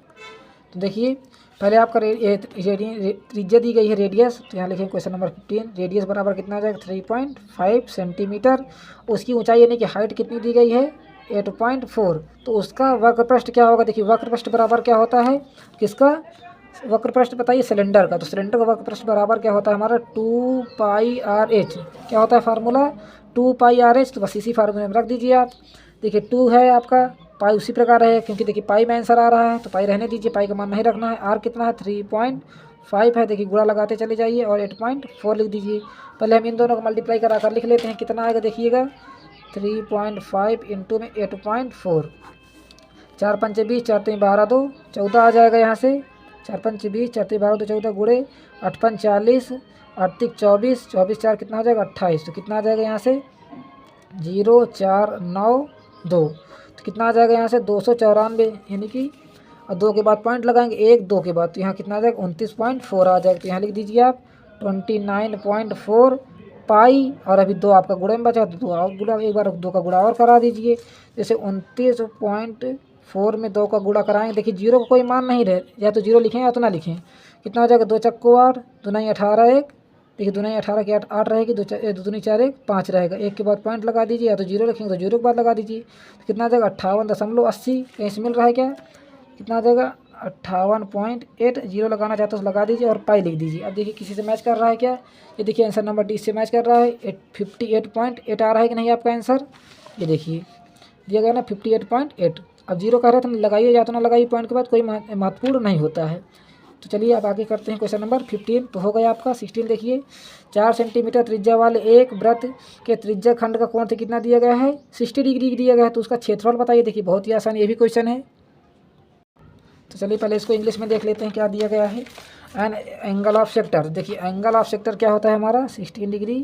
तो देखिए पहले आपका त्रिज्या दी गई है रेडियस, तो यहाँ लिखेंगे क्वेश्चन नंबर 15 रेडियस बराबर कितना आ जाएगा 3.5 सेंटीमीटर। उसकी ऊंचाई यानी कि हाइट कितनी दी गई है 8.4, तो उसका वक्रपृष्ठ क्या होगा। देखिए वक्रपृष्ठ बराबर क्या होता है, किसका वक्रपृष्ठ बताइए, सिलेंडर का। तो सिलेंडर का वक्रपृष्ठ बराबर क्या होता है हमारा 2πr/h। क्या होता है फार्मूला 2πr/h, तो बस इसी फार्मूले में रख दीजिए आप। देखिए 2 है आपका, पाई उसी प्रकार है, क्योंकि देखिए पाई में आंसर आ रहा है तो पाई रहने दीजिए, पाई का मान नहीं रखना है। आर कितना है 3.5 है, देखिए गुणा लगाते चले जाइए और 8.4 लिख दीजिए। पहले हम इन दोनों को मल्टीप्लाई करा कर लिख लेते हैं, कितना आएगा देखिएगा 3.5 इंटू में 8.4, 4 पंचे 20, 4 3 12 2 14 आ जाएगा। यहाँ से 4 पंचे 20, 4 3 12 2 14 गुड़े 8 5 40, 8 3 24, 24 4 कितना हो जाएगा 28। तो कितना आ जाएगा यहाँ से 0,492, तो कितना आ जाएगा यहाँ से 294, यानी कि और 2 के बाद पॉइंट लगाएंगे 1 2 के बाद, तो यहाँ कितना आ जाएगा 29.4 आ जाएगा। तो यहाँ लिख दीजिए आप 29.4 पाई, और अभी 2 आपका गुणे में बचा, तो 2 और गुणा, एक बार 2 का गुणा और करा दीजिए। जैसे 29.4 में 2 का गुणा कराएंगे, देखिए 0 का कोई मान नहीं रहे, या तो 0 लिखें या तो ना लिखें। कितना हो जाएगा 2 चक्को 8, 2 9 18 1, देखिए 2 9 18 की 8 रहेगी, 2 2 4 1 5 रहेगा, 1 के बाद पॉइंट लगा दीजिए, या तो 0 लिखेंगे तो 0 के बाद लगा दीजिए। तो कितना आ जाएगा 58.80, कहीं से मिल रहा है क्या, कितना आ जाएगा 58.8, 0 लगाना चाहते हो तो लगा दीजिए और पाई लिख दीजिए। अब देखिए किसी से मैच कर रहा है क्या, ये देखिए आंसर नंबर डी से मैच कर रहा है, 58.8 आ रहा है कि नहीं आपका आंसर, ये देखिए दिया गया ना 58.8। अब 0 कह रहे थे लगाइए या तो ना लगाइए, पॉइंट के बाद कोई महत्वपूर्ण नहीं होता है। तो चलिए आप आगे करते हैं क्वेश्चन नंबर 15, तो हो गया आपका 16। देखिए 4 सेंटीमीटर त्रिज्या वाले एक वृत्त के त्रिज्या खंड का कोण कितना दिया गया है 60 डिग्री दिया गया है, तो उसका क्षेत्रफल बताइए। देखिए बहुत ही आसान ये भी क्वेश्चन है। तो चलिए पहले इसको इंग्लिश में देख लेते हैं क्या दिया गया है। एन एंगल ऑफ सेक्टर, देखिए एंगल ऑफ सेक्टर क्या होता है हमारा 16 डिग्री।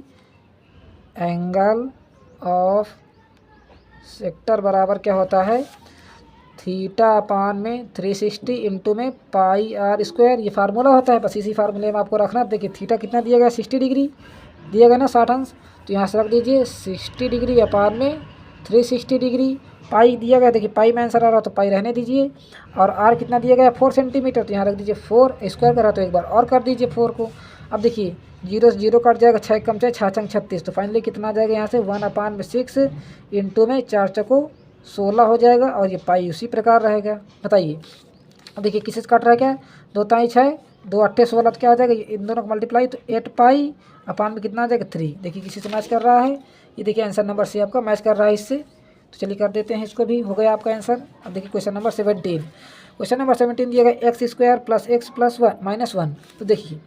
एंगल ऑफ सेक्टर बराबर क्या होता है थीटा अपान में 360 इंटू में पाई आर स्क्वायर। ये फार्मूला होता है, बस इसी फार्मूले में आपको रखना। देखिए थीटा कितना दिया गया 60 डिग्री दिया गया ना 60 अंश, तो यहाँ से रख दीजिए 60 डिग्री अपान में 360 डिग्री। पाई दिया गया, देखिए पाई में आंसर आ रहा तो पाई रहने दीजिए। और आर कितना दिया गया 4 सेंटीमीटर, तो यहाँ रख दीजिए 4 स्क्वायर करा तो एक बार और कर दीजिए 4 को। अब देखिए 0 से 0 कट जाएगा, 6 कम 6 6 छंग 36, तो फाइनली कितना आ जाएगा यहाँ से 1/6 इंटू में 4 चको 16 हो जाएगा। और ये पाई उसी प्रकार रहेगा। बताइए अब देखिए किसी से कट रहा है क्या 2 ताई 6 2 8 16, तो क्या हो जाएगा इन दोनों को मल्टीप्लाई तो 8 पाई अपान में कितना आ जाएगा 3। देखिए किसी से मैच कर रहा है, ये देखिए आंसर नंबर से आपका मैच कर रहा है इससे। तो चलिए कर देते हैं इसको भी, हो गया आपका आंसर। अब देखिए क्वेश्चन नंबर 17। क्वेश्चन नंबर 17 दिया गया x square plus x plus -1। तो देखिए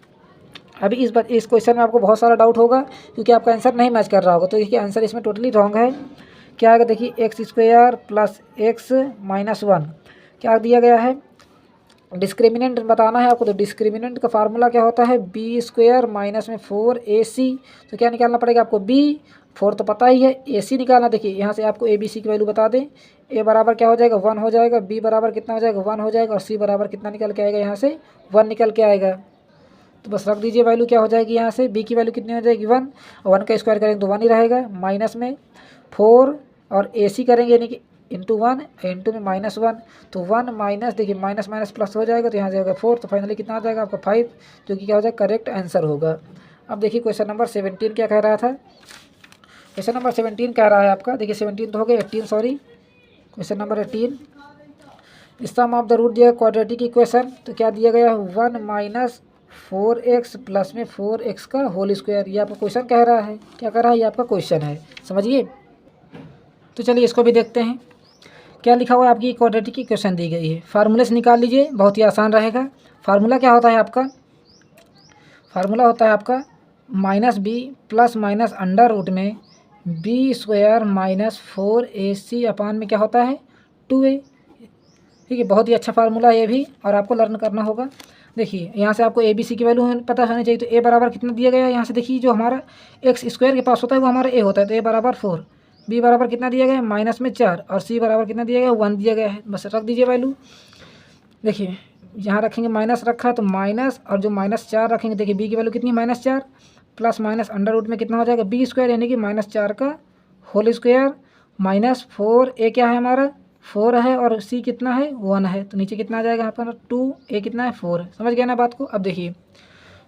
अभी इस क्वेश्चन में आपको बहुत सारा डाउट होगा क्योंकि आपका आंसर नहीं मैच कर रहा होगा। तो देखिए आंसर इसमें टोटली रॉन्ग है। क्या आएगा देखिए एक्स स्क्वायर प्लस एक्स -1 क्या दिया गया है, डिस्क्रिमिनेंट बताना है आपको। तो डिस्क्रिमिनेंट का फार्मूला क्या होता है बी स्क्वायर माइनस में 4ac। तो क्या निकालना पड़ेगा आपको b, 4 तो पता ही है, ac निकालना। देखिए यहाँ से आपको abc की वैल्यू बता दें। a बराबर क्या हो जाएगा 1 हो जाएगा, b बराबर कितना हो जाएगा 1 हो जाएगा, और c बराबर कितना निकल के आएगा यहाँ से 1 निकल के आएगा। तो बस रख दीजिए वैल्यू क्या हो जाएगी यहाँ से b की वैल्यू कितनी हो जाएगी 1, और 1 का स्क्वायर करेंगे तो 1 ही रहेगा, माइनस में 4 और ac करेंगे यानी कि इंटू 1 इंटू में -1, तो 1 माइनस देखिए माइनस माइनस प्लस हो जाएगा, तो यहाँ जाएगा 4, तो फाइनली कितना आ जाएगा आपका 5, जो कि क्या हो जाएगा करेक्ट आंसर होगा। अब देखिए क्वेश्चन नंबर 17 क्या कह रहा था। क्वेश्चन नंबर 17 कह रहा है आपका, देखिए 17 तो हो गया 18 sorry, question number 18 sum of the root दिया क्वाड्रेटिक इक्वेशन। तो क्या दिया गया 1 माइनस 4x प्लस में 4x का होल स्क्वायर। ये आपका क्वेश्चन कह रहा है, क्या कह रहा है ये आपका क्वेश्चन है, समझिए। तो चलिए इसको भी देखते हैं क्या लिखा हुआ है। आपकी क्वाड्रेटिक इक्वेशन दी गई है, फार्मूले से निकाल लीजिए, बहुत ही आसान रहेगा। फार्मूला क्या होता है आपका, फार्मूला होता है आपका -b plus minus under root में b square minus 4ac upon में क्या होता है 2a। ठीक है, बहुत ही अच्छा फार्मूला है ये भी, और आपको लर्न करना होगा। देखिए यहाँ से आपको abc की वैल्यू पता होनी चाहिए। तो a बराबर कितना दिया गया है, यहाँ से देखिए जो हमारा एक्स स्क्वायर के पास होता है वो हमारा a होता है, तो a बराबर 4, b बराबर कितना दिया गया है माइनस में 4, और c बराबर कितना दिया गया है 1 दिया गया है। बस रख दीजिए वैल्यू। देखिए यहाँ रखेंगे माइनस रखा है तो माइनस, और जो -4 रखेंगे देखिए b की वैल्यू कितनी -4 प्लस माइनस अंडर रूट में कितना हो जाएगा b स्क्वायर यानी कि -4 का होल स्क्वायर माइनस 4a क्या है हमारा 4 है, और c कितना है 1 है, तो नीचे कितना आ जाएगा यहाँ पर 2, a कितना है 4 है। समझ गया ना बात को। अब देखिए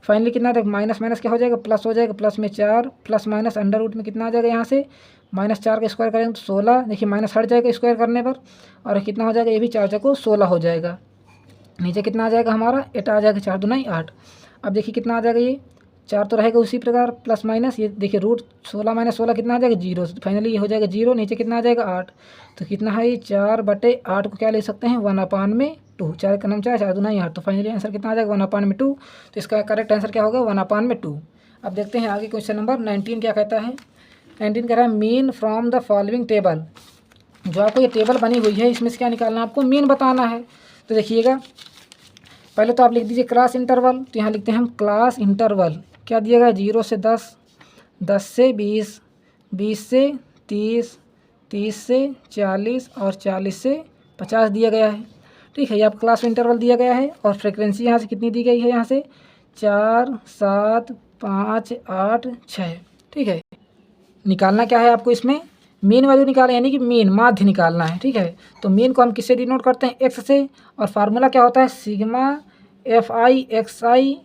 फाइनली कितना देख माइनस माइनस क्या हो जाएगा प्लस हो जाएगा, प्लस में 4 प्लस माइनस अंडर रूट में कितना आ जाएगा यहाँ से -4 का स्क्वायर करेंगे तो 16। देखिए माइनस हट जाएगा स्क्वायर करने पर, और कितना हो जाएगा ये भी 4 चको 16 हो जाएगा। नीचे कितना आ जाएगा हमारा 8 आ जाएगा, 4 दूना 8। अब देखिए कितना आ जाएगा ये 4 तो रहेगा उसी प्रकार, प्लस माइनस ये देखिए रूट 16 माइनस 16 कितना आ जाएगा 0, फाइनली ये हो जाएगा 0। नीचे कितना आ जाएगा 8, तो कितना है ये 4/8 को क्या ले सकते हैं 1/2, 4 का नाम 4 4 दूना 8, तो फाइनली आंसर कितना आ जाएगा 1/2। तो इसका करेक्ट आंसर क्या होगा 1/2। अब देखते हैं आगे क्वेश्चन नंबर 19 क्या कहता है। 19 कह रहा है mean from the following table. जो आपको ये टेबल बनी हुई है इसमें से क्या निकालना है आपको मीन बताना है। तो देखिएगा पहले तो आप लिख दीजिए क्लास इंटरवल। तो यहाँ लिखते हैं हम क्लास इंटरवल। क्या दिया गया 0 से 10, 10 से 20, 20 से 30, 30 से 40 और 40 से 50 दिया गया है। ठीक है, ये आप क्लास इंटरवल दिया गया है, और फ्रिक्वेंसी यहाँ से कितनी दी गई है यहाँ से 4 7 5 8 6। ठीक है, निकालना क्या है आपको इसमें मीन वैल्यू निकालना, यानी कि मीन माध्य निकालना है। ठीक है, तो मीन को हम किससे डिनोट करते हैं एक्स से, और फार्मूला क्या होता है सिग्मा FI/XI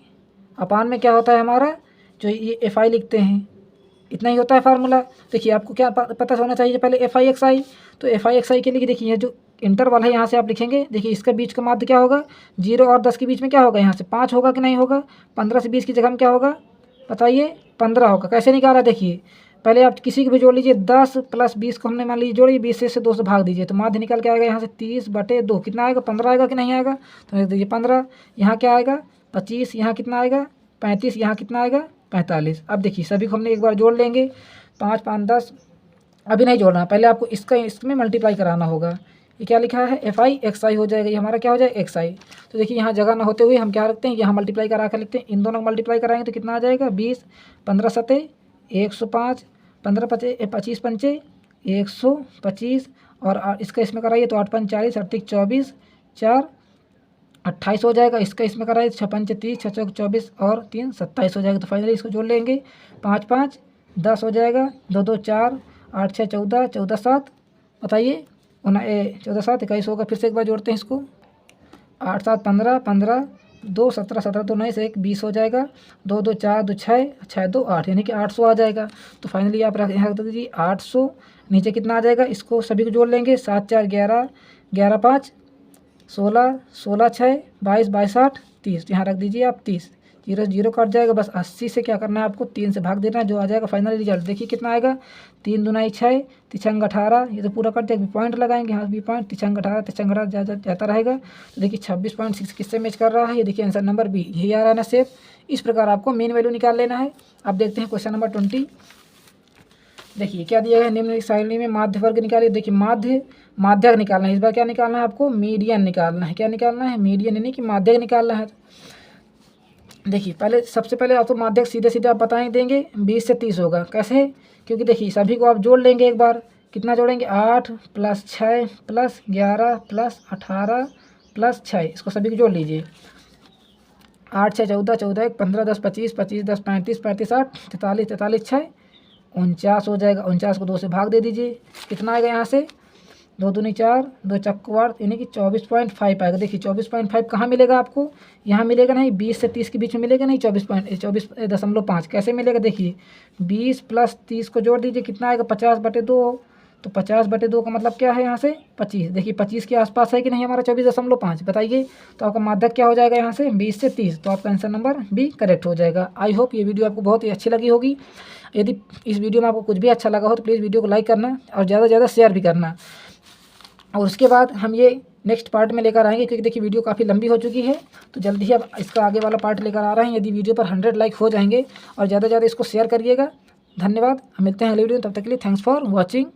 अपान में क्या होता है हमारा जो ये FI लिखते हैं, इतना ही होता है फार्मूला। देखिए आपको क्या पता होना चाहिए पहले FI/XI। तो FI/XI के लिए देखिए जो इंटरवल है यहाँ से आप लिखेंगे, देखिए इसका बीच का माध्य क्या होगा 0 और 10 के बीच में क्या होगा यहाँ से 5 होगा कि नहीं होगा। 15 से 20 की जगह में क्या होगा बताइए 15 होगा। कैसे निकाला देखिए पहले आप किसी को भी जोड़ लीजिए, 10 प्लस 20 को हमने मान लीजिए जोड़िए, 20 से 2 से भाग दीजिए तो माध्य निकल के आएगा यहाँ से 30/2 कितना आएगा 15 आएगा कि नहीं आएगा। तो देखिए 15 यहाँ क्या आएगा 25, यहाँ कितना आएगा 35, यहाँ कितना आएगा 45। अब देखिए सभी को हमने एक बार जोड़ लेंगे 5 5 10, अभी नहीं जोड़ना, पहले आपको इसमें मल्टीप्लाई कराना होगा। ये क्या लिखा है FI XI हो जाएगा, ये हमारा क्या हो जाएगा XI। तो देखिए यहाँ जगह ना होते हुए हम क्या रखते हैं, यहाँ मल्टीप्लाई करा कर लिखते हैं। इन दोनों को मल्टीप्लाई कराएंगे तो कितना आ जाएगा 20, 15 सते 105, 15 25 पंचे 125 और इसका इसमें कराइए तो 8 5 40, 38 24, 4 28 हो जाएगा। इसका इसमें कराइए 6 5 30, 6 चौक 24 और 3 27 हो जाएगा। तो फाइनली इसको जोड़ लेंगे 5 5 10 हो जाएगा, 2 2 4, 8 6 14, 14 7 बताइए 14 7 21 होगा। फिर से एक बार जोड़ते हैं इसको, 8 7 15, 15 2 17, 17 2 9 से 1 20 हो जाएगा, 2 2 4 2 6, 6 2 8 यानी कि 800 आ जाएगा। तो फाइनली आप यहाँ रख दीजिए 800। नीचे कितना आ जाएगा, इसको सभी को जोड़ लेंगे 7 4 11, 11 5 16, 16 6 22, 22 8 30। यहाँ रख दीजिए आप 30, 0 0 कट जाएगा। बस 80 से क्या करना है आपको 3 से भाग देना है, जो आ जाएगा फाइनल रिजल्ट। देखिए कितना आएगा, 3 दूनाई 6, 3 18, ये तो पूरा कट जाएगा। पॉइंट लगाएंगे, यहाँ भी पॉइंट 3 18, 3 18 जाता रहेगा। तो देखिए 26.6 किससे मैच कर रहा है, ये देखिए आंसर नंबर बी यही आ रहा है ना सेफ। इस प्रकार आपको मीन वैल्यू निकाल लेना है। अब देखते हैं क्वेश्चन नंबर 20। देखिए क्या दिया है, निम्नलिखित सारणी में माध्य वर्ग निकालिए। देखिए माध्यक निकालना है, इस बार क्या निकालना है आपको, मीडियन निकालना है। क्या निकालना है, मीडियन यानी कि माध्यक निकालना है। देखिए पहले सबसे पहले आप तो माध्यक सीधे सीधे आप बता ही देंगे 20 से 30 होगा। कैसे, क्योंकि देखिए सभी को आप जोड़ लेंगे एक बार। कितना जोड़ेंगे, 8 + 6 + 11 + 18 + 6, इसको सभी को जोड़ लीजिए। 8 6 14, 14 1 15, 10 25, 25 10 35, 35 8 43, 43 6 49 हो जाएगा। 49 को 2 से भाग दे दीजिए, कितना आएगा यहाँ से, 2 दूनी 4, 2 चक्को 8 यानी कि 24.5 आएगा। देखिए 24.5 कहाँ मिलेगा आपको, यहाँ मिलेगा नहीं, 20 से 30 के बीच में मिलेगा नहीं, 24.5। कैसे मिलेगा, देखिए 20 + 30 को जोड़ दीजिए, कितना आएगा 50/2। तो 50/2 का मतलब क्या है यहाँ से 25। देखिए 25 के आसपास है कि नहीं हमारा 24.5 बताइए। तो आपका माध्यक क्या हो जाएगा यहाँ से 20 से 30। तो आपका आंसर नंबर बी करेक्ट हो जाएगा। आई होप ये वीडियो आपको बहुत ही अच्छी लगी होगी। यदि इस वीडियो में आपको कुछ भी अच्छा लगा हो तो प्लीज़ वीडियो को लाइक करना और ज़्यादा से ज़्यादा शेयर भी करना। और उसके बाद हम ये नेक्स्ट पार्ट में लेकर आएंगे, क्योंकि देखिए वीडियो काफ़ी लंबी हो चुकी है। तो जल्दी ही अब इसका आगे वाला पार्ट लेकर आ रहे हैं। यदि वीडियो पर 100 लाइक हो जाएंगे और ज़्यादा से ज़्यादा इसको शेयर करिएगा। धन्यवाद, हम मिलते हैं अगले वीडियो में, तब तक के लिए थैंक्स फॉर वॉचिंग।